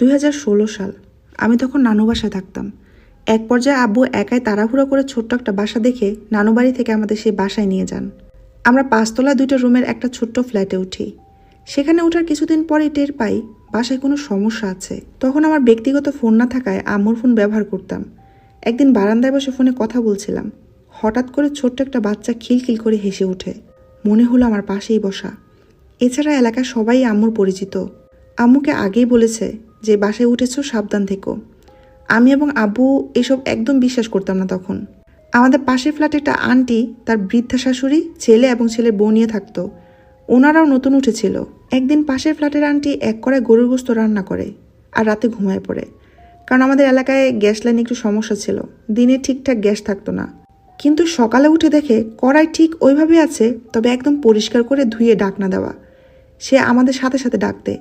2016 সাল। আমি তখন নানু বাসায় থাকতাম। এক পর্যায়ে আব্বু একাই তাড়াহুড়ো করে ছোট্ট একটা বাসা দেখে নানু বাড়ি থেকে আমাদের সেই বাসায় নিয়ে যান। আমরা 5 তলা 2টা রুমের একটা ছোট্ট ফ্ল্যাটে উঠি। সেখানে ওঠার কিছুদিন পরেই টের পাই বাসায় কোনো সমস্যা আছে। তখন আমার ব্যক্তিগত ফোন না থাকায় আম্মুর ফোন ব্যবহার করতাম। একদিন বারান্দায় বসে ফোনে কথা বলছিলাম। হঠাৎ করে ছোট্ট একটা বাচ্চা খিলখিল করে হেসে ওঠে। মনে হলো আমার পাশেই বসা। এছাড়া এলাকার সবাই আম্মুর পরিচিত। আম্মুকে আগেই বলেছে যে বাসায় উঠেছ, সাবধান থেকো। আমি এবং আব্বু এসব একদম বিশ্বাস করতাম না তখন। আমাদের পাশের ফ্ল্যাটে একটা আন্টি তার বৃদ্ধা শাশুড়ি, ছেলে এবং ছেলের বউ নিয়ে থাকতো। ওনারাও নতুন উঠেছিল। একদিন পাশের ফ্ল্যাটের আন্টি এক কড়াই গরুর গোশত রান্না করে আর রাতে ঘুমায় পড়ে। কারণ আমাদের এলাকায় গ্যাস লাইনে একটু সমস্যা ছিল, দিনে ঠিকঠাক গ্যাস থাকতো না। কিন্তু সকালে উঠে দেখে কড়াই ঠিক ওইভাবে আছে, তবে একদম পরিষ্কার করে ধুয়ে ঢাকনা দেওয়া। সে আমাদের সাথে সাথে ডাকতে,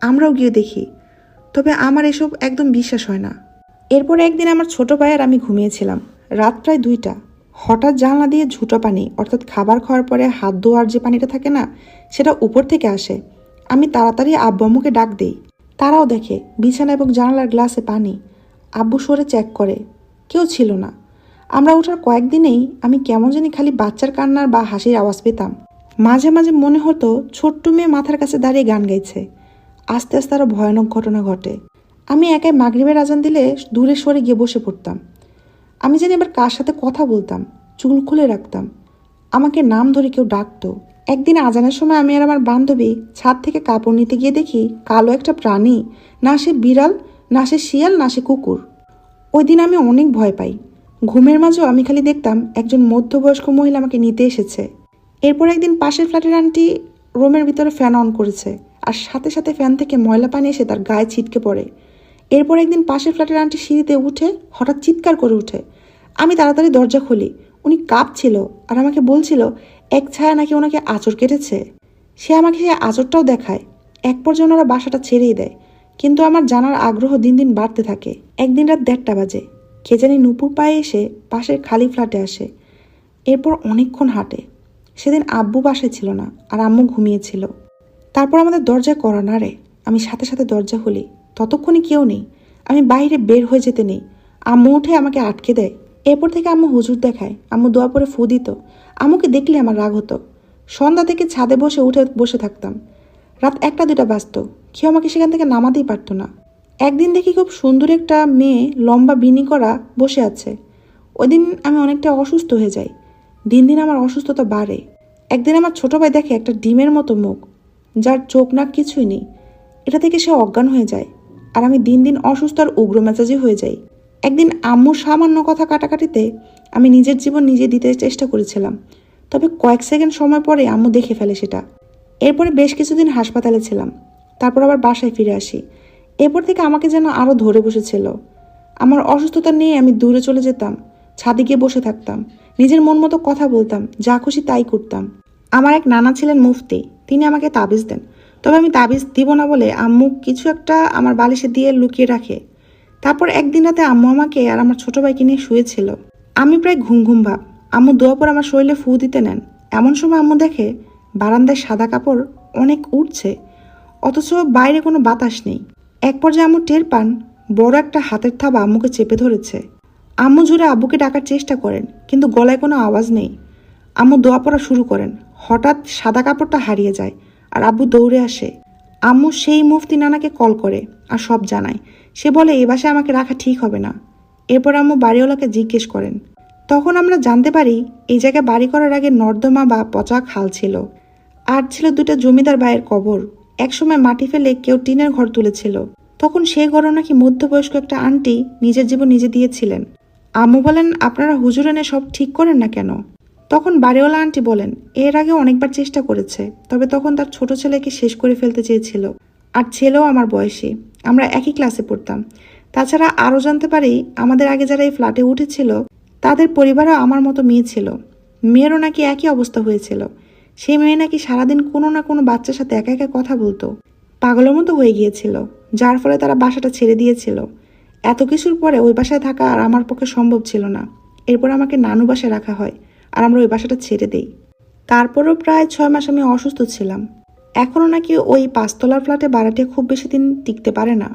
আমরাও গিয়ে দেখি। তবে আমার এসব একদম বিশ্বাস হয় না। এরপরে একদিন আমার ছোট ভাই আর আমি ঘুমিয়েছিলাম। রাত প্রায় 2টা। হঠাৎ জানলা দিয়ে ঝুঁটো পানি, অর্থাৎ খাবার খাওয়ার পরে হাত ধোয়ার যে পানিটা থাকে না, সেটা উপর থেকে আসে। আমি তাড়াতাড়ি আব্বু আম্মুকে ডাক দিই। তারাও দেখে বিছানা এবং জানালার গ্লাসে পানি। আব্বু সরে চেক করে, কেউ ছিল না। আমরা ওঠার কয়েকদিনেই আমি কেমন জানি খালি বাচ্চার কান্নার বা হাসির আওয়াজ পেতাম। মাঝে মাঝে মনে হতো ছোট্ট মেয়ে মাথার কাছে দাঁড়িয়ে গান গাইছে। আস্তে আস্তে আরও ভয়ানক ঘটনা ঘটে। আমি একাই মাগরিবের আজান দিলে দূরে সরে গিয়ে বসে পড়তাম। আমি জানি এবার কার সাথে কথা বলতাম, চুল খুলে রাখতাম। আমাকে নাম ধরে কেউ ডাকতো। একদিন আজানের সময় আমি আর আমার বান্ধবী ছাদ থেকে কাপড় নিতে গিয়ে দেখি কালো একটা প্রাণী, না সে বিড়াল, না সে শিয়াল, না সে কুকুর। ওই দিন আমি অনেক ভয় পাই। ঘুমের মাঝেও আমি খালি দেখতাম একজন মধ্যবয়স্ক মহিলা আমাকে নিতে এসেছে। এরপর একদিন পাশের ফ্ল্যাটের আন্টি রুমের ভিতরে ফ্যান অন করেছে, আর সাথে সাথে ফ্যান থেকে ময়লা পানি এসে তার গায়ে ছিটকে পড়ে। এরপর একদিন পাশের ফ্ল্যাটের আন্টি সিঁড়িতে উঠে হঠাৎ চিৎকার করে ওঠে। আমি তাড়াতাড়ি দরজা খুলি। উনি কাঁপছিল আর আমাকে বলছিল এক ছায়া নাকি ওনাকে আঁচড় কেটেছে। সে আমাকে সেই আঁচড়টাও দেখায়। এক পর্যায়ে ওনারা বাসাটা ছেড়েই দেয়। কিন্তু আমার জানার আগ্রহ দিন দিন বাড়তে থাকে। একদিন রাত 1:30 বাজে কে জানি নুপুর পায়ে এসে পাশের খালি ফ্ল্যাটে আসে। এরপর অনেকক্ষণ হাঁটে। সেদিন আব্বু বাসায় ছিল না আর আম্মু ঘুমিয়েছিল। তারপর আমাদের দরজায় কড়া নাড়ে। আমি সাথে সাথে দরজা খুলি। ততক্ষণে কেউ নেই। আমি বাইরে বের হয়ে যেতে নেই। আম্মু উঠে আমাকে আটকে দেয়। এরপর থেকে আম্মু হুজুর দেখায়। আম্মু দোয়া পরে ফু দিত। আম্মুকে দেখলে আমার রাগ হতো। সন্ধ্যা থেকে ছাদে বসে থাকতাম। রাত 1টা 2টা বাজত। কেউ আমাকে সেখান থেকে নামাতেই পারতো না। একদিন দেখি খুব সুন্দর একটা মেয়ে লম্বা বিনি করা বসে আছে। ওই দিন আমি অনেকটা অসুস্থ হয়ে যাই। দিন দিন আমার অসুস্থতা বাড়ে। একদিন আমার ছোট ভাই দেখে একটা ডিমের মতো মুখ, যার চোখ নাক কিছুই নেই। এটা থেকে সে অজ্ঞান হয়ে যায়। আর আমি দিন দিন অসুস্থ আর উগ্র মেজাজি হয়ে যাই। একদিন আম্মুর সামান্য কথা কাটাকাটিতে আমি নিজের জীবন নিজে দিতে চেষ্টা করেছিলাম। তবে কয়েক সেকেন্ড সময় পরে আম্মু দেখে ফেলে সেটা। এরপরে বেশ কিছুদিন হাসপাতালে ছিলাম। তারপর আবার বাসায় ফিরে আসি। এরপর থেকে আমাকে যেন আরও ধরে বসেছিল। আমার অসুস্থতা নিয়ে আমি দূরে চলে যেতাম, ছাদে গিয়ে বসে থাকতাম, নিজের মন মতো কথা বলতাম, যা খুশি তাই করতাম। আমার এক নানা ছিলেন মুফতি, তিনি আমাকে তাবিজ দেন। তবে আমি তাবিজ দিব না বলে আম্মু কিছু একটা আমার বালিশে দিয়ে লুকিয়ে রাখে। তারপর একদিন রাতে আম্মু আমাকে আর আমার ছোট ভাইকে নিয়ে শুয়েছিল। আমি প্রায় ঘুম ঘুম ভাব। আম্মু দোয়া পর আমার শরীরে ফু দিতে নেন। এমন সময় আম্মু দেখে বারান্দায় সাদা কাপড় অনেক উঠছে, অথচ বাইরে কোনো বাতাস নেই। এক পর্যায়ে আম্মু টের পান বড় একটা হাতের থাবা আম্মুকে চেপে ধরেছে। আম্মু জোরে আব্বুকে ডাকার চেষ্টা করেন, কিন্তু গলায় কোনো আওয়াজ নেই। আম্মু দোয়া পড়া শুরু করেন। হঠাৎ সাদা কাপড়টা হারিয়ে যায় আর আব্বু দৌড়ে আসে। আম্মু সেই মুফতি নানাকে কল করে আর সব জানায়। সে বলে এ বাসায় আমাকে রাখা ঠিক হবে না। এরপর আম্মু বাড়িওয়ালাকে জিজ্ঞেস করেন। তখন আমরা জানতে পারি এই জায়গায় বাড়ি করার আগে নর্দমা বা পচা খাল ছিল, আর ছিল 2টা জমিদার ভাইয়ের কবর। একসময় মাটি ফেলে কেউ টিনের ঘর তুলেছিল। তখন সেই ঘরও নাকি মধ্যবয়স্ক একটা আন্টি নিজের জীবন নিজে দিয়েছিলেন। আম্মু বলেন আপনারা হুজুর এনে সব ঠিক করেন না কেন? তখন বাড়িওয়ালা আন্টি বলেন এর আগে অনেকবার চেষ্টা করেছে, তবে তখন তার ছোট ছেলেকে শেষ করে ফেলতে চেয়েছিল। আর ছেলেও আমার বয়সী, আমরা একই ক্লাসে পড়তাম। তাছাড়া আরও জানতে পারি আমাদের আগে যারা এই ফ্ল্যাটে উঠেছিল তাদের পরিবারও আমার মতো মেয়ে ছিল। মেয়েরও নাকি একই অবস্থা হয়েছিল। সেই মেয়ে নাকি সারাদিন কোনো না কোনো বাচ্চার সাথে একা একা কথা বলতো, পাগলের মতো হয়ে গিয়েছিল, যার ফলে তারা বাসাটা ছেড়ে দিয়েছিল। এত কিছুর পরে ওই বাসায় থাকা আর আমার পক্ষে সম্ভব ছিল না। এরপর আমাকে নানু বাসায় রাখা হয় আর আমরা ওই বাসাটা ছেড়ে দেই। তারপরও প্রায় 6 মাস আমি অসুস্থ ছিলাম। এখনও নাকি ওই 5 তলার ফ্ল্যাটে ভাড়াটিয়া খুব বেশি দিন টিকতে পারে না।